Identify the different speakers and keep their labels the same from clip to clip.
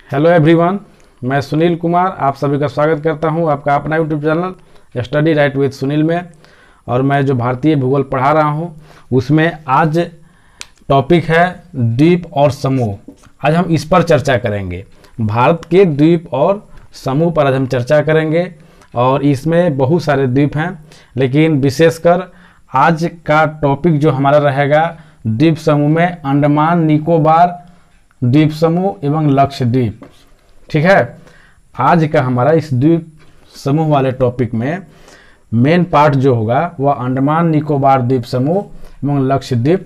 Speaker 1: Hello everyone, मैं सुनील कुमार आप सभी का स्वागत करता हूं आपका अपना YouTube channel study right with Sunil में। और मैं जो भारतीय भूगोल पढ़ा रहा हूं उसमें आज टॉपिक है द्वीप और समूह। आज हम इस पर चर्चा करेंगे, भारत के द्वीप और समूह पर आज हम चर्चा करेंगे। और इसमें बहुत सारे द्वीप हैं, लेकिन विशेषकर आज का टॉपिक जो हमारा रहेगा द्वीप समूह में अंडमान निकोबार द्वीप समूह एवं लक्षद्वीप। ठीक है, आज का हमारा इस द्वीप समूह वाले टॉपिक में मेन पार्ट जो होगा वह अंडमान निकोबार द्वीप समूह एवं लक्षद्वीप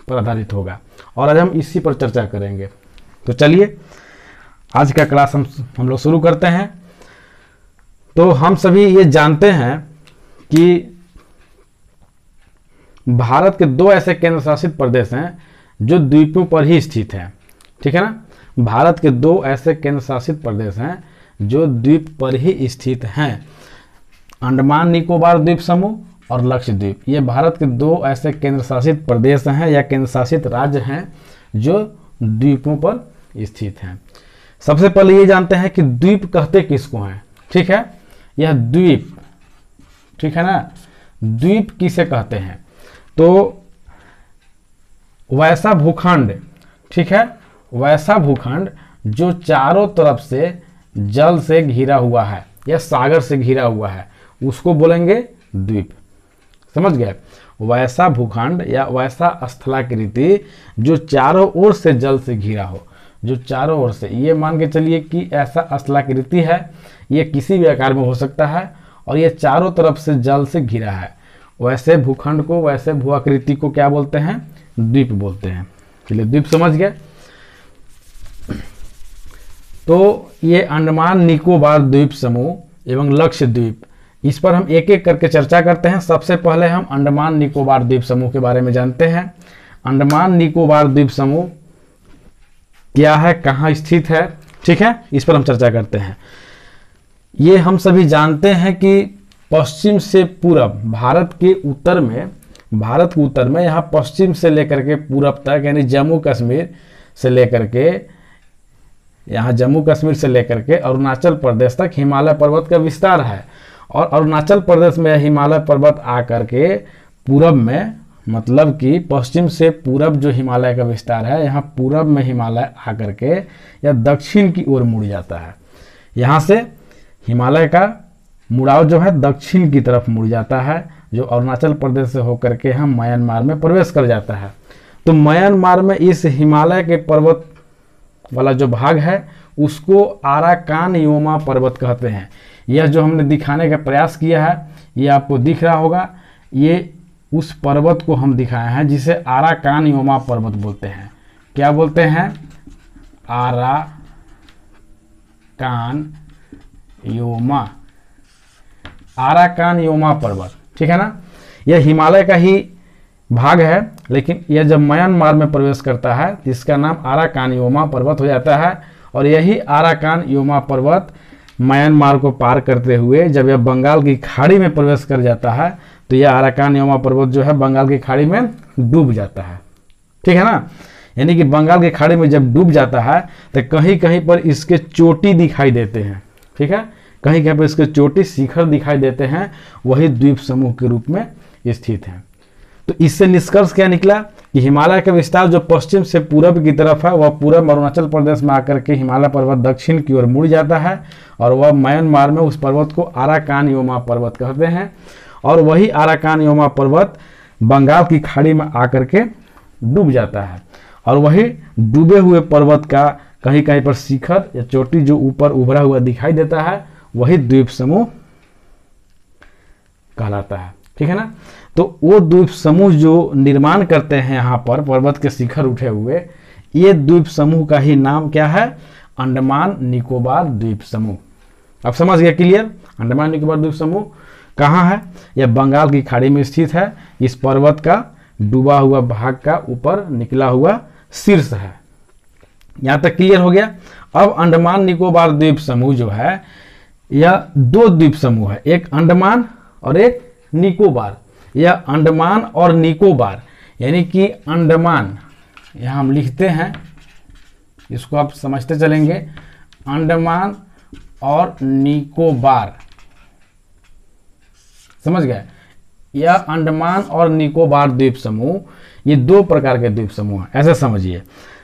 Speaker 1: पर आधारित होगा और आज हम इसी पर चर्चा करेंगे। तो चलिए आज का क्लास हम लोग शुरू करते हैं। तो हम सभी ये जानते हैं कि भारत के दो ऐसे केंद्र शासित प्रदेश हैं जो द्वीपों पर ही स्थित हैं। ठीक है ना, भारत के दो ऐसे केंद्र शासित प्रदेश हैं जो द्वीप पर ही स्थित हैं, अंडमान निकोबार द्वीप समूह और लक्षद्वीप। ये भारत के दो ऐसे केंद्र शासित प्रदेश हैं या केंद्र शासित राज्य हैं जो द्वीपों पर स्थित हैं। सबसे पहले ये जानते हैं कि द्वीप कहते किसको हैं। ठीक है, यह द्वीप, ठीक है ना, द्वीप किसे कहते हैं? तो वैसा भूखंड, ठीक है, वैसा भूखंड जो चारों तरफ से जल से घिरा हुआ है या सागर से घिरा हुआ है उसको बोलेंगे द्वीप। समझ गए? वैसा भूखंड या वैसा स्थलाकृति जो चारों ओर से जल से घिरा हो, जो चारों ओर से, ये मान के चलिए कि ऐसा स्थलाकृति है, ये किसी भी आकार में हो सकता है और ये चारों तरफ से जल से घिरा है, वैसे भूखंड को, वैसे भूआकृति को क्या बोलते हैं? द्वीप बोलते हैं। चलिए द्वीप समझ गए। तो ये अंडमान निकोबार द्वीप समूह एवं लक्षद्वीप, इस पर हम एक एक करके चर्चा करते हैं। सबसे पहले हम अंडमान निकोबार द्वीप समूह के बारे में जानते हैं। अंडमान निकोबार द्वीप समूह क्या है, कहाँ स्थित है? ठीक है, इस पर हम चर्चा करते हैं। ये हम सभी जानते हैं कि पश्चिम से पूरब, भारत के उत्तर में, यहाँ पश्चिम से लेकर के पूरब तक, यानी जम्मू कश्मीर से लेकर के, यहाँ जम्मू कश्मीर से लेकर के अरुणाचल प्रदेश तक हिमालय पर्वत का विस्तार है। और अरुणाचल प्रदेश में हिमालय पर्वत आकर के पूरब में, मतलब कि पश्चिम से पूरब जो हिमालय का विस्तार है, यहाँ पूरब में हिमालय आकर के या दक्षिण की ओर मुड़ जाता है। यहाँ से हिमालय का मुड़ाव जो है दक्षिण की तरफ मुड़ जाता है, जो अरुणाचल प्रदेश से होकर के हम म्यांमार में प्रवेश कर जाता है। तो म्यांमार में इस हिमालय के पर्वत वाला जो भाग है उसको आराकान योमा पर्वत कहते हैं। यह जो हमने दिखाने का प्रयास किया है, ये आपको दिख रहा होगा, ये उस पर्वत को हम दिखाए हैं जिसे आराकान योमा पर्वत बोलते हैं। क्या बोलते हैं? आराकान योमा, आराकान योमा पर्वत। ठीक है ना, यह हिमालय का ही भाग है, लेकिन यह जब म्यांमार में प्रवेश करता है तो इसका नाम आराकान योमा पर्वत हो जाता है। और यही आराकान योमा पर्वत म्यांमार को पार करते हुए जब यह बंगाल की खाड़ी में प्रवेश कर जाता है तो यह आराकान योमा पर्वत जो है बंगाल की खाड़ी में डूब जाता है। ठीक है ना, यानी कि बंगाल की खाड़ी में जब डूब जाता है तो कहीं कहीं पर इसके चोटी दिखाई देते हैं। ठीक है, कहीं कहीं पर इसके चोटी, शिखर दिखाई देते हैं, वही द्वीप समूह के रूप में स्थित है। तो इससे निष्कर्ष क्या निकला कि हिमालय का विस्तार जो पश्चिम से पूरब की तरफ है वह पूरब अरुणाचल प्रदेश में आकर के हिमालय पर्वत दक्षिण की ओर मुड़ जाता है और वह म्यांमार में उस पर्वत को आराकान योमा पर्वत कहते हैं। और वही आराकान योमा पर्वत बंगाल की खाड़ी में आकर के डूब जाता है और वही डूबे हुए पर्वत का कहीं कहीं पर शिखर या चोटी जो ऊपर उभरा हुआ दिखाई देता है वही द्वीप समूह कहलाता है। ठीक है ना, तो वो द्वीप समूह जो निर्माण करते हैं यहाँ पर पर्वत के शिखर उठे हुए, ये द्वीप समूह का ही नाम क्या है? अंडमान निकोबार द्वीप समूह। अब समझ गया? क्लियर? अंडमान निकोबार द्वीप समूह कहाँ है? यह बंगाल की खाड़ी में स्थित है। इस पर्वत का डूबा हुआ भाग का ऊपर निकला हुआ शीर्ष है। यहाँ तक क्लियर हो गया? अब अंडमान निकोबार द्वीप समूह जो है यह दो द्वीप समूह है, एक अंडमान और एक निकोबार। यह अंडमान और निकोबार, यानी कि अंडमान यहाँ हम लिखते हैं इसको आप समझते चलेंगे। अंडमान और निकोबार, समझ गए। यह अंडमान और निकोबार द्वीप समूह, ये दो प्रकार के द्वीप समूह हैं, ऐसे समझिए।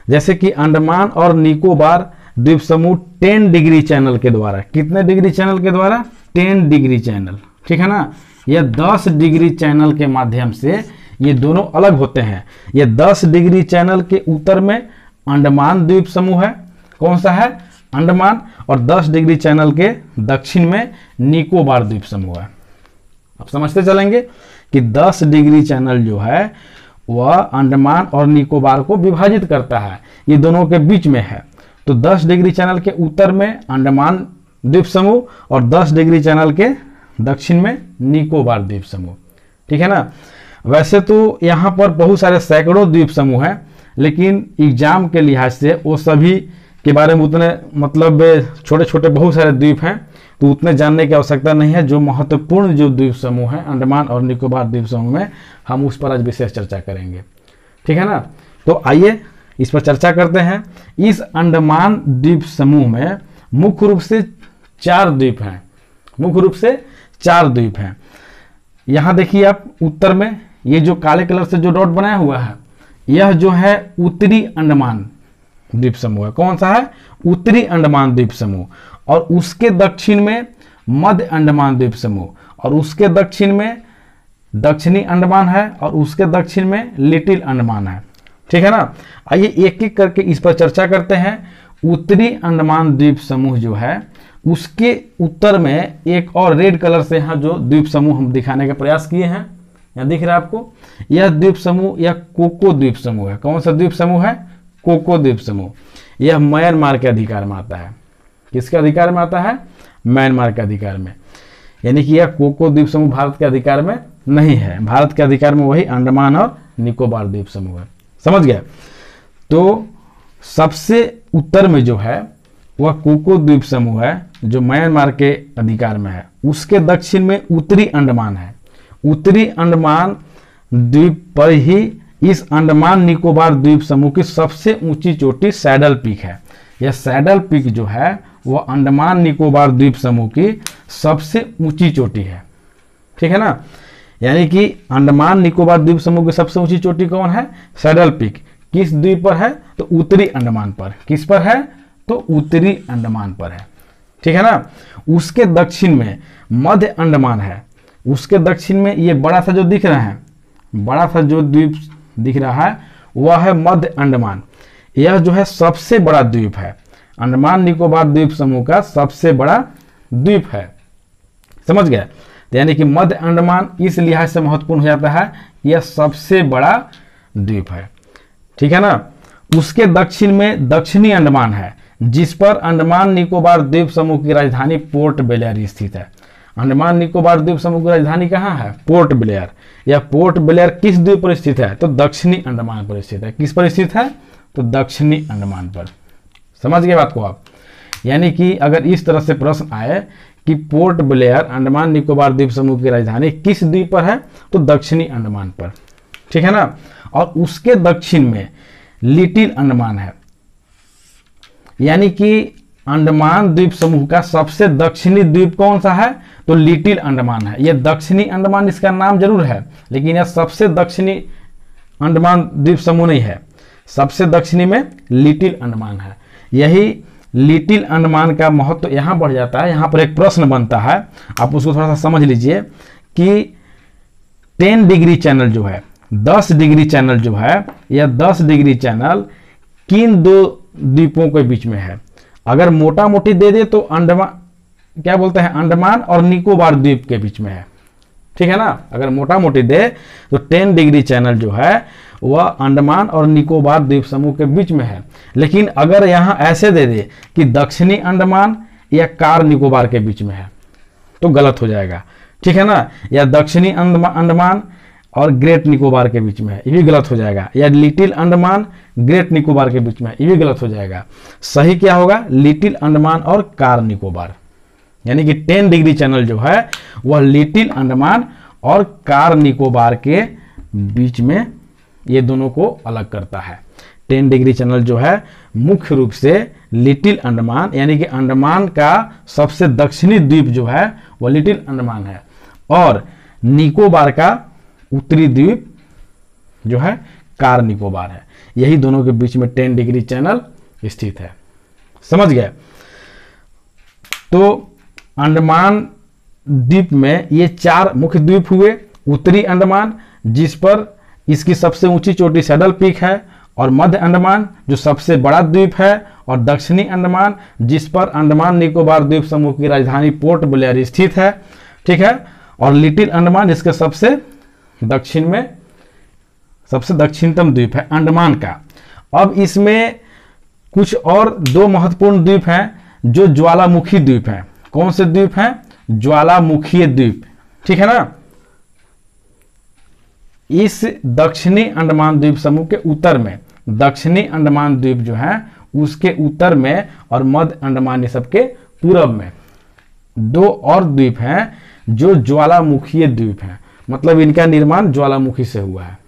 Speaker 1: जैसे कि अंडमान और निकोबार द्वीप समूह 10 डिग्री चैनल के द्वारा, कितने डिग्री चैनल के द्वारा? 10 डिग्री चैनल, ठीक है ना। यह 10 डिग्री चैनल के माध्यम से ये दोनों अलग होते हैं। ये 10 डिग्री चैनल के उत्तर में अंडमान द्वीप समूह है, कौन सा है? अंडमान। और 10 डिग्री चैनल के दक्षिण में निकोबार द्वीप समूह है। अब समझते चलेंगे कि 10 डिग्री चैनल जो है वह अंडमान और निकोबार को विभाजित करता है, ये दोनों के बीच में है। तो 10 डिग्री चैनल के उत्तर में अंडमान द्वीप समूह और 10 डिग्री चैनल के दक्षिण में निकोबार द्वीप समूह, ठीक है ना। वैसे तो यहाँ पर बहुत सारे सैकड़ों द्वीप समूह हैं, लेकिन एग्जाम के लिहाज से वो सभी के बारे में उतने मतलब छोटे छोटे बहुत सारे द्वीप हैं, तो उतने जानने की आवश्यकता नहीं है। जो महत्वपूर्ण जो द्वीप समूह हैं अंडमान और निकोबार द्वीप समूह में, हम उस पर आज विशेष चर्चा करेंगे, ठीक है ना। तो आइए इस पर चर्चा करते हैं। इस अंडमान द्वीप समूह में मुख्य रूप से 4 द्वीप हैं, मुख्य रूप से 4 द्वीप हैं। यहाँ देखिए आप उत्तर में ये जो काले कलर से जो डॉट बनाया हुआ है, यह जो है उत्तरी अंडमान द्वीप समूह है। कौन सा है? उत्तरी अंडमान द्वीप समूह। और उसके दक्षिण में मध्य अंडमान द्वीप समूह, और उसके दक्षिण में दक्षिणी अंडमान है, और उसके दक्षिण में लिटिल अंडमान है, ठीक है ना। आइए एक एक करके इस पर चर्चा करते हैं। उत्तरी अंडमान द्वीप समूह जो है उसके उत्तर में एक और रेड कलर से यहाँ जो द्वीप समूह हम दिखाने का प्रयास किए हैं, यहाँ दिख रहा है आपको, यह द्वीप समूह यह कोको द्वीप समूह है। कौन सा द्वीप समूह है? कोको द्वीप समूह। यह म्यांमार के अधिकार में आता है। किसके अधिकार में आता है? म्यांमार के अधिकार में। यानी कि यह कोको द्वीप समूह भारत के अधिकार में नहीं है। भारत के अधिकार में वही अंडमान और निकोबार द्वीप समूह है, समझ गया। तो सबसे उत्तर में जो है वह कोको द्वीप समूह है जो म्यांमार के अधिकार में है। उसके दक्षिण में उत्तरी अंडमान है। उत्तरी अंडमान द्वीप पर ही इस अंडमान निकोबार द्वीप समूह की सबसे ऊंची चोटी सैडल पीक है। यह सैडल पीक जो है वह अंडमान निकोबार द्वीप समूह की सबसे ऊंची चोटी है, ठीक है ना। यानी कि अंडमान निकोबार द्वीप समूह की सबसे ऊंची चोटी कौन है? Saddle peak. किस द्वीप पर है? तो उत्तरी अंडमान पर। किस पर है? तो उत्तरी अंडमान पर है, ठीक है ना। उसके दक्षिण में मध्य अंडमान है। उसके दक्षिण में ये बड़ा सा जो दिख रहा है, बड़ा सा जो द्वीप दिख रहा है वह है मध्य अंडमान। यह जो है सबसे बड़ा द्वीप है, अंडमान निकोबार द्वीप समूह का सबसे बड़ा द्वीप है, समझ गए। यानी कि मध्य अंडमान इस लिहाज से महत्वपूर्ण हो जाता है, यह सबसे बड़ा द्वीप है, ठीक है ना। उसके दक्षिण में दक्षिणी अंडमान है, जिस पर अंडमान निकोबार द्वीप समूह की राजधानी पोर्ट ब्लेयर स्थित है। अंडमान निकोबार द्वीप समूह की राजधानी कहाँ है? Port Blair. यह पोर्ट ब्लेयर किस द्वीप पर स्थित है? तो दक्षिणी अंडमान पर स्थित है। किस पर स्थित है? तो दक्षिणी अंडमान पर। समझ गए बात को आप। यानी कि अगर इस तरह से प्रश्न आए कि पोर्ट ब्लेयर अंडमान निकोबार द्वीप समूह की राजधानी किस द्वीप पर है? तो दक्षिणी अंडमान पर, ठीक है ना। और उसके दक्षिण में लिटिल अंडमान है। यानी कि अंडमान द्वीप समूह का सबसे दक्षिणी द्वीप कौन सा है? तो लिटिल अंडमान है। यह दक्षिणी अंडमान इसका नाम जरूर है, लेकिन यह सबसे दक्षिणी अंडमान द्वीप समूह नहीं है। सबसे दक्षिणी में लिटिल अंडमान है। यही लिटिल अंडमान का महत्व यहाँ बढ़ जाता है। यहाँ पर एक प्रश्न बनता है, आप उसको थोड़ा सा समझ लीजिए कि 10 डिग्री चैनल जो है, 10 डिग्री चैनल जो है, यह 10 डिग्री चैनल किन दो द्वीपों के बीच में है? अगर मोटा मोटी दे दे तो अंडमान, क्या बोलते हैं, अंडमान और निकोबार द्वीप के बीच में है, ठीक है ना। अगर मोटा मोटी दे तो 10 डिग्री चैनल जो है वह अंडमान और निकोबार द्वीप समूह के बीच में है। लेकिन अगर यहाँ ऐसे दे दे कि दक्षिणी अंडमान या कार निकोबार के बीच में है तो गलत हो जाएगा, ठीक है ना। या दक्षिणी अंडमान और ग्रेट निकोबार के बीच में है, ये भी गलत हो जाएगा। या लिटिल अंडमान ग्रेट निकोबार के बीच में, ये भी गलत हो जाएगा। सही क्या होगा? लिटिल अंडमान और कार निकोबार। यानी कि 10 डिग्री चैनल जो है वह लिटिल अंडमान और कार निकोबार के बीच में ये दोनों को अलग करता है। 10 डिग्री चैनल जो है मुख्य रूप से लिटिल अंडमान, यानी कि अंडमान का सबसे दक्षिणी द्वीप जो है वो लिटिल अंडमान है, और निकोबार का उत्तरी द्वीप जो है कार निकोबार है। यही दोनों के बीच में 10 डिग्री चैनल स्थित है। समझ गए? तो अंडमान द्वीप में ये 4 मुख्य द्वीप हुए। उत्तरी अंडमान जिस पर इसकी सबसे ऊंची चोटी सैडल पीक है, और मध्य अंडमान जो सबसे बड़ा द्वीप है, और दक्षिणी अंडमान जिस पर अंडमान निकोबार द्वीप समूह की राजधानी पोर्ट ब्लेयर स्थित है। ठीक है, और लिटिल अंडमान जिसके सबसे दक्षिण में सबसे दक्षिणतम द्वीप है अंडमान का। अब इसमें कुछ और 2 महत्वपूर्ण द्वीप हैं जो ज्वालामुखी द्वीप हैं। कौन से द्वीप हैं? ज्वालामुखी द्वीप। ठीक है ना। इस दक्षिणी अंडमान द्वीप समूह के उत्तर में, दक्षिणी अंडमान द्वीप जो है उसके उत्तर में, और मध्य अंडमान ये सबके पूर्व में 2 और द्वीप हैं जो ज्वालामुखी द्वीप हैं। मतलब इनका निर्माण ज्वालामुखी से हुआ है।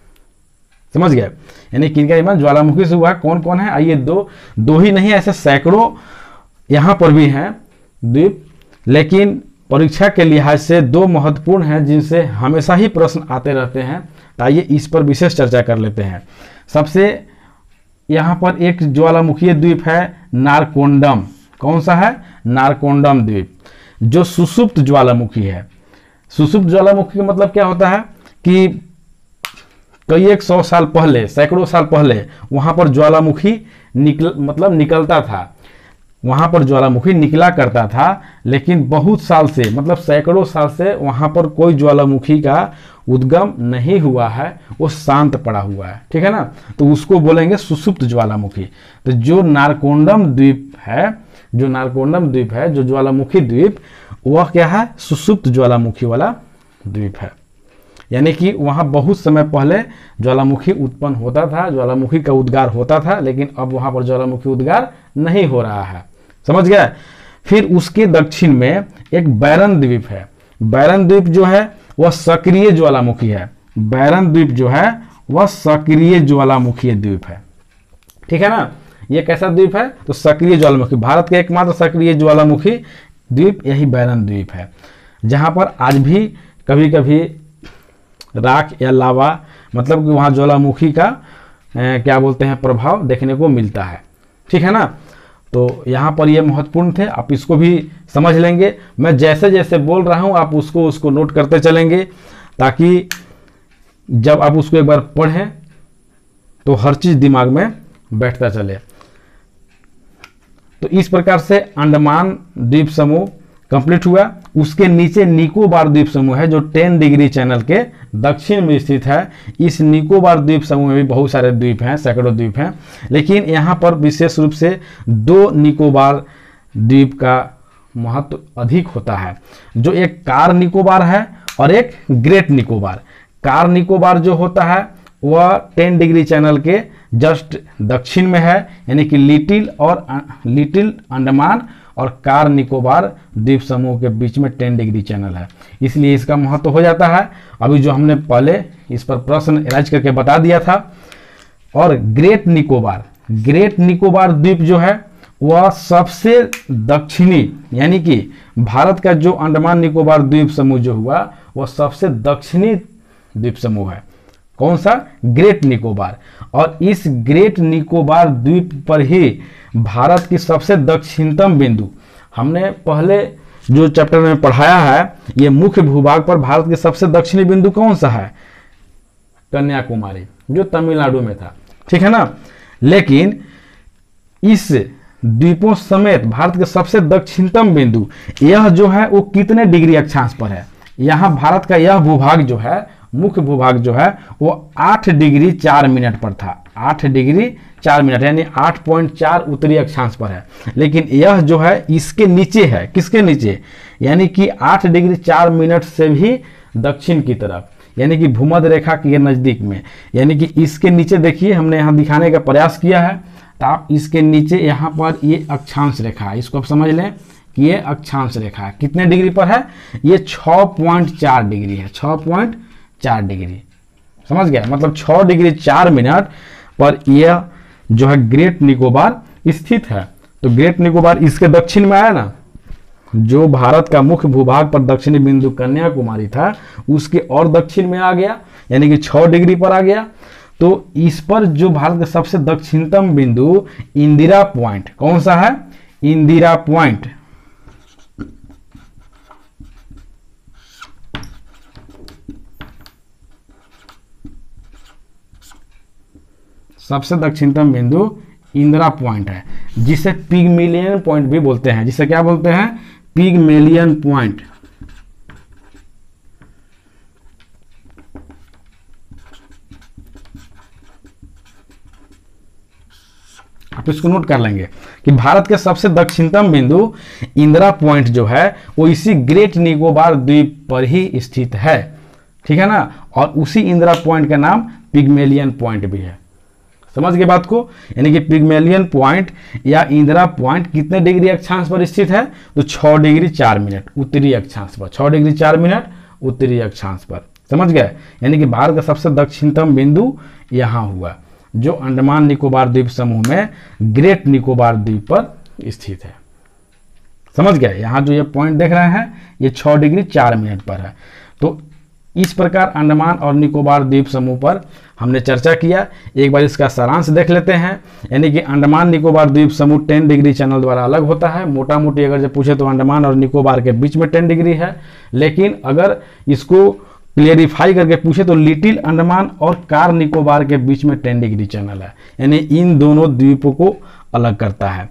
Speaker 1: समझ गए? यानी कि इनका निर्माण ज्वालामुखी से हुआ है। कौन कौन है? आइए, दो ही नहीं, ऐसे सैकड़ों यहां पर भी हैं द्वीप, लेकिन परीक्षा के लिहाज से 2 महत्वपूर्ण हैं जिनसे हमेशा ही प्रश्न आते रहते हैं। तो आइए इस पर विशेष चर्चा कर लेते हैं। सबसे यहाँ पर एक ज्वालामुखी द्वीप है नारकोंडम। कौन सा है? नारकोंडम द्वीप, जो सुषुप्त ज्वालामुखी है। सुषुप्त ज्वालामुखी का मतलब क्या होता है कि कई 100 साल पहले, सैकड़ों साल पहले वहां पर ज्वालामुखी निकलता था, वहां पर ज्वालामुखी निकला करता था, लेकिन बहुत साल से, मतलब सैकड़ों साल से वहां पर कोई ज्वालामुखी का उद्गम नहीं हुआ है, वो शांत पड़ा हुआ है। ठीक है ना। तो उसको बोलेंगे सुषुप्त ज्वालामुखी। तो जो नारकोंडम द्वीप है, जो ज्वालामुखी द्वीप, वह क्या है? सुषुप्त ज्वालामुखी वाला द्वीप है। यानी कि वहां बहुत समय पहले ज्वालामुखी उत्पन्न होता था, ज्वालामुखी का उद्गार होता था, लेकिन अब वहां पर ज्वालामुखी उद्गार नहीं हो रहा है। समझ गए? फिर उसके दक्षिण में एक बैरन द्वीप है। बैरन द्वीप जो है वह सक्रिय ज्वालामुखी है। बैरन द्वीप जो है वह सक्रिय ज्वालामुखी द्वीप है। ठीक है ना। यह कैसा द्वीप है? तो सक्रिय ज्वालामुखी, भारत का एकमात्र सक्रिय ज्वालामुखी द्वीप यही बैरन द्वीप है, जहां पर आज भी कभी कभी राख या लावा, मतलब कि वहां ज्वालामुखी का क्या बोलते हैं, प्रभाव देखने को मिलता है। ठीक है ना। तो यहाँ पर ये महत्वपूर्ण थे, आप इसको भी समझ लेंगे। मैं जैसे जैसे बोल रहा हूँ आप उसको नोट करते चलेंगे, ताकि जब आप उसको एक बार पढ़ें तो हर चीज दिमाग में बैठता चले। तो इस प्रकार से अंडमान द्वीप समूह कंप्लीट हुआ। उसके नीचे निकोबार द्वीप समूह है जो 10 डिग्री चैनल के दक्षिण में स्थित है। इस निकोबार द्वीप समूह में भी बहुत सारे द्वीप हैं, सैकड़ों द्वीप हैं, लेकिन यहाँ पर विशेष रूप से 2 निकोबार द्वीप का महत्व अधिक होता है, जो एक कार निकोबार है और एक ग्रेट निकोबार। कार निकोबार जो होता है वह 10 डिग्री चैनल के जस्ट दक्षिण में है, यानी कि लिटिल अंडमान और कार निकोबार द्वीप समूह के बीच में 10 डिग्री चैनल है, इसलिए इसका महत्व हो जाता है। अभी जो हमने पहले इस पर प्रश्न एलाइज करके बता दिया था। और ग्रेट निकोबार द्वीप जो है वह सबसे दक्षिणी, यानी कि भारत का जो अंडमान निकोबार द्वीप समूह जो हुआ वह सबसे दक्षिणी द्वीप समूह है। कौन सा? ग्रेट निकोबार। और इस ग्रेट निकोबार द्वीप पर ही भारत की सबसे दक्षिणतम बिंदु, हमने पहले जो चैप्टर में पढ़ाया है, ये मुख्य भूभाग पर भारत की सबसे दक्षिणी बिंदु कौन सा है? कन्याकुमारी, जो तमिलनाडु में था। ठीक है ना। लेकिन इस द्वीपों समेत भारत के सबसे दक्षिणतम बिंदु यह जो है वो कितने डिग्री अक्षांश पर है? यहाँ भारत का यह भूभाग जो है, मुख्य भूभाग जो है वो 8 डिग्री 4 मिनट पर था। 8 डिग्री 4 मिनट यानी 8.4 उत्तरी अक्षांश पर है। लेकिन यह जो है इसके नीचे है। किसके नीचे? यानी कि 8 डिग्री 4 मिनट से भी दक्षिण की तरफ, यानी कि भूमध्य रेखा के नजदीक में। यानी कि इसके नीचे देखिए, हमने यहाँ दिखाने का प्रयास किया है, तो आप इसके नीचे यहाँ पर ये अक्षांश रेखा है, इसको आप समझ लें कि ये अक्षांश रेखा है। कितने डिग्री पर है? ये 6.4 डिग्री है। 6.4 डिग्री, समझ गया? मतलब 6 डिग्री 4 मिनट पर यह जो है ग्रेट निकोबार स्थित है। तो ग्रेट निकोबार इसके दक्षिण में आया ना, जो भारत का मुख्य भूभाग पर दक्षिणी बिंदु कन्याकुमारी था उसके और दक्षिण में आ गया, यानी कि 6 डिग्री पर आ गया। तो इस पर जो भारत का सबसे दक्षिणतम बिंदु इंदिरा पॉइंट, कौन सा है? इंदिरा पॉइंट। सबसे दक्षिणतम बिंदु इंदिरा पॉइंट है, जिसे पिगमेलियन पॉइंट भी बोलते हैं। जिसे क्या बोलते हैं? Pygmalion point. आप इसको नोट कर लेंगे कि भारत के सबसे दक्षिणतम बिंदु इंदिरा पॉइंट जो है वो इसी ग्रेट निकोबार द्वीप पर ही स्थित है, ठीक है ना। और उसी इंदिरा पॉइंट का नाम पिगमेलियन पॉइंट भी है। समझ गए बात को? यानी कि पिगमेलियन पॉइंट या इंदिरा पॉइंट कितने डिग्री अक्षांश पर स्थित है? तो 6 डिग्री 4 मिनट उत्तरी अक्षांश पर, 6 डिग्री 4 मिनट उत्तरी अक्षांश पर। समझ गए? यानी कि भारत का सबसे दक्षिणतम बिंदु यहां हुआ, जो अंडमान निकोबार द्वीप समूह में ग्रेट निकोबार द्वीप पर स्थित है। समझ गए? यहां जो ये पॉइंट देख रहे हैं ये 6 डिग्री 4 मिनट पर है। तो इस प्रकार अंडमान और निकोबार द्वीप समूह पर हमने चर्चा किया। एक बार इसका सारांश देख लेते हैं। यानी कि अंडमान निकोबार द्वीप समूह 10 डिग्री चैनल द्वारा अलग होता है। मोटा मोटी अगर जब पूछे तो अंडमान और निकोबार के बीच में 10 डिग्री है, लेकिन अगर इसको क्लियरिफाई करके पूछे तो लिटिल अंडमान और कार निकोबार के बीच में 10 डिग्री चैनल है, यानी इन दोनों द्वीपों को अलग करता है।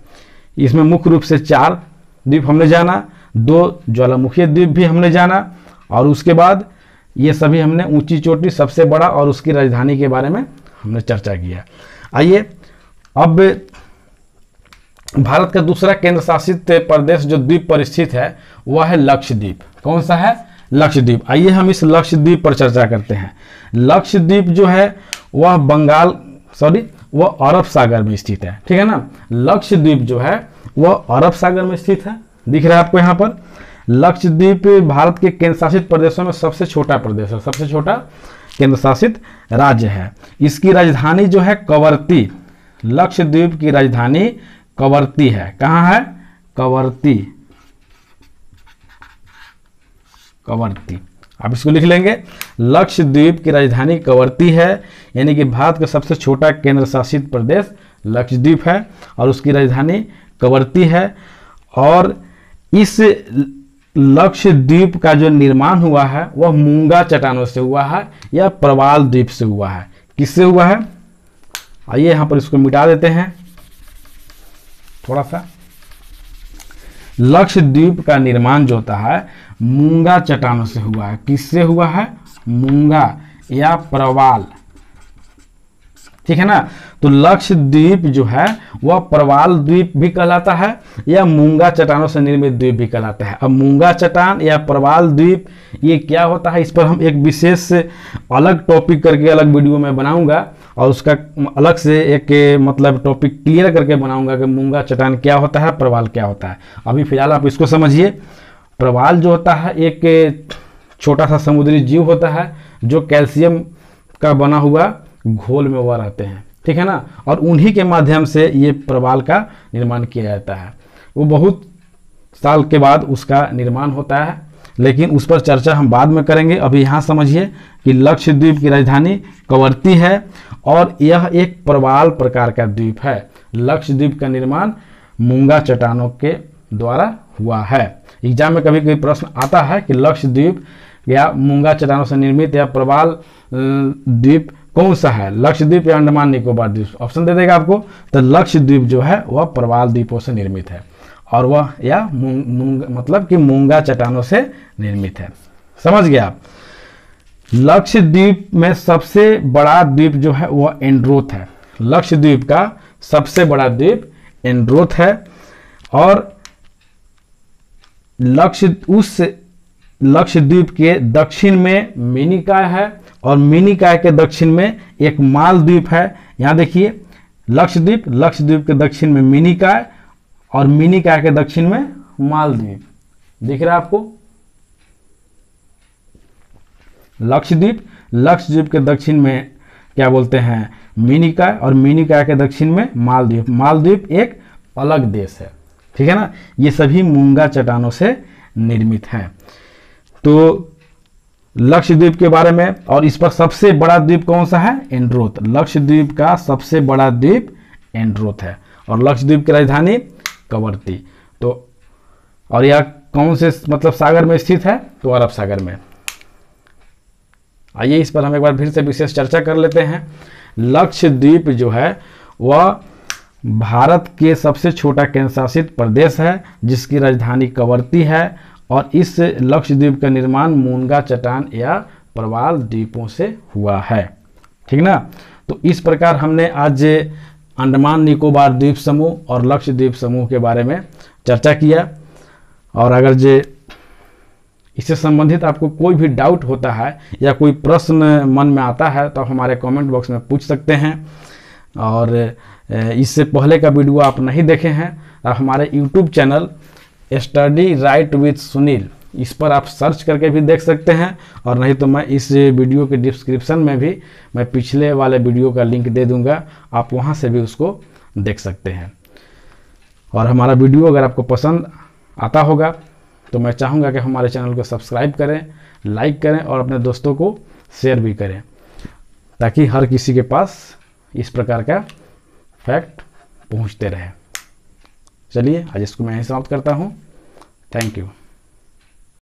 Speaker 1: इसमें मुख्य रूप से 4 द्वीप हमने जाना, 2 ज्वालामुखी द्वीप भी हमने जाना, और उसके बाद ये सभी हमने ऊंची चोटी, सबसे बड़ा और उसकी राजधानी के बारे में हमने चर्चा किया। आइए अब भारत का दूसरा केंद्र शासित प्रदेश जो द्वीप पर स्थित है वह है लक्षद्वीप। कौन सा है? लक्षद्वीप। आइए हम इस लक्षद्वीप पर चर्चा करते हैं। लक्षद्वीप जो है वह वह अरब सागर में स्थित है, ठीक है ना। लक्षद्वीप जो है वह अरब सागर में स्थित है, दिख रहा है आपको यहाँ पर। लक्षद्वीप भारत के केंद्र शासित प्रदेशों में सबसे छोटा प्रदेश है, सबसे छोटा केंद्र शासित राज्य है। इसकी राजधानी जो है कवरत्ती, लक्षद्वीप की राजधानी कवरत्ती है। कहाँ है? कवरत्ती, कवरत्ती। आप इसको लिख लेंगे, लक्षद्वीप की राजधानी कवरत्ती है। यानी कि भारत का सबसे छोटा केंद्र शासित प्रदेश लक्षद्वीप है और उसकी राजधानी कवरत्ती है। और इस लक्षद्वीप का जो निर्माण हुआ है वह मूंगा चट्टानों से हुआ है या प्रवाल द्वीप से हुआ है। किससे हुआ है? आइए यहां पर इसको मिटा देते हैं थोड़ा सा। लक्षद्वीप का निर्माण जो होता है मूंगा चट्टानों से हुआ है। किससे हुआ है? मूंगा या प्रवाल, ठीक है ना। तो लक्षद्वीप जो है वह प्रवाल द्वीप भी कहलाता है या मूंगा चट्टानों से निर्मित द्वीप भी कहलाता है। अब मूंगा चट्टान या प्रवाल द्वीप ये क्या होता है, इस पर हम एक विशेष अलग टॉपिक करके अलग वीडियो में बनाऊंगा और उसका अलग से एक मतलब टॉपिक क्लियर करके बनाऊंगा कि मूंगा चट्टान क्या होता है, प्रवाल क्या होता है। अभी फिलहाल आप इसको समझिए। प्रवाल जो होता है एक छोटा सा समुद्री जीव होता है जो कैल्शियम का बना हुआ घोल में वह रहते हैं, ठीक है ना। और उन्हीं के माध्यम से ये प्रवाल का निर्माण किया जाता है। वो बहुत साल के बाद उसका निर्माण होता है, लेकिन उस पर चर्चा हम बाद में करेंगे। अभी यहाँ समझिए कि लक्षद्वीप की राजधानी कवरत्ती है और यह एक प्रवाल प्रकार का द्वीप है। लक्षद्वीप का निर्माण मूंगा चट्टानों के द्वारा हुआ है। एग्जाम में कभी कभी प्रश्न आता है कि लक्षद्वीप या मूंगा चट्टानों से निर्मित या प्रवाल द्वीप कौन सा है, लक्षद्वीप या अंडमान निकोबार द्वीप? ऑप्शन दे देगा आपको। तो लक्षद्वीप जो है वह प्रवाल द्वीपों से निर्मित है और वह या मतलब कि मूंगा चट्टानों से निर्मित है। समझ गए आप? लक्षद्वीप में सबसे बड़ा द्वीप जो है वह एंड्रोथ है। लक्षद्वीप का सबसे बड़ा द्वीप एंड्रोथ है और लक्षद्वीप के दक्षिण में मिनिकॉय है और मिनिकॉय के दक्षिण में एक मालद्वीप है। यहां देखिए लक्षद्वीप के दक्षिण में मिनिकॉय और मिनिकॉय के दक्षिण में मालद्वीप, दिख रहा है आपको? लक्षद्वीप के दक्षिण में क्या बोलते हैं? मिनिकॉय और मिनिकॉय के दक्षिण में मालद्वीप। मालद्वीप एक अलग देश है, ठीक है ना। ये सभी मूंगा चट्टानों से निर्मित हैं। तो लक्षद्वीप के बारे में, और इस पर सबसे बड़ा द्वीप कौन सा है? एंड्रोथ। लक्षद्वीप का सबसे बड़ा द्वीप एंड्रोथ है, और लक्षद्वीप की राजधानी कवरत्ती। तो और यह कौन से मतलब सागर में स्थित है? तो अरब सागर में। आइए इस पर हम एक बार फिर से विशेष चर्चा कर लेते हैं। लक्षद्वीप जो है वह भारत के सबसे छोटा केंद्र शासित प्रदेश है, जिसकी राजधानी कवरत्ती है, और इस लक्षद्वीप का निर्माण मूंगा चट्टान या प्रवाल द्वीपों से हुआ है, ठीक ना। तो इस प्रकार हमने आज अंडमान निकोबार द्वीप समूह और लक्षद्वीप समूह के बारे में चर्चा किया। और अगर जे इससे संबंधित आपको कोई भी डाउट होता है या कोई प्रश्न मन में आता है तो आप हमारे कमेंट बॉक्स में पूछ सकते हैं। और इससे पहले का वीडियो आप नहीं देखे हैं, आप हमारे YouTube channel study right with Sunil, इस पर आप सर्च करके भी देख सकते हैं, और नहीं तो मैं इस वीडियो के डिस्क्रिप्शन में भी मैं पिछले वाले वीडियो का लिंक दे दूंगा, आप वहां से भी उसको देख सकते हैं। और हमारा वीडियो अगर आपको पसंद आता होगा तो मैं चाहूँगा कि हमारे चैनल को सब्सक्राइब करें, लाइक करें और अपने दोस्तों को शेयर भी करें, ताकि हर किसी के पास इस प्रकार का फैक्ट पहुंचते रहे। चलिए आज इसको मैं यहीं समाप्त करता हूं। Thank you.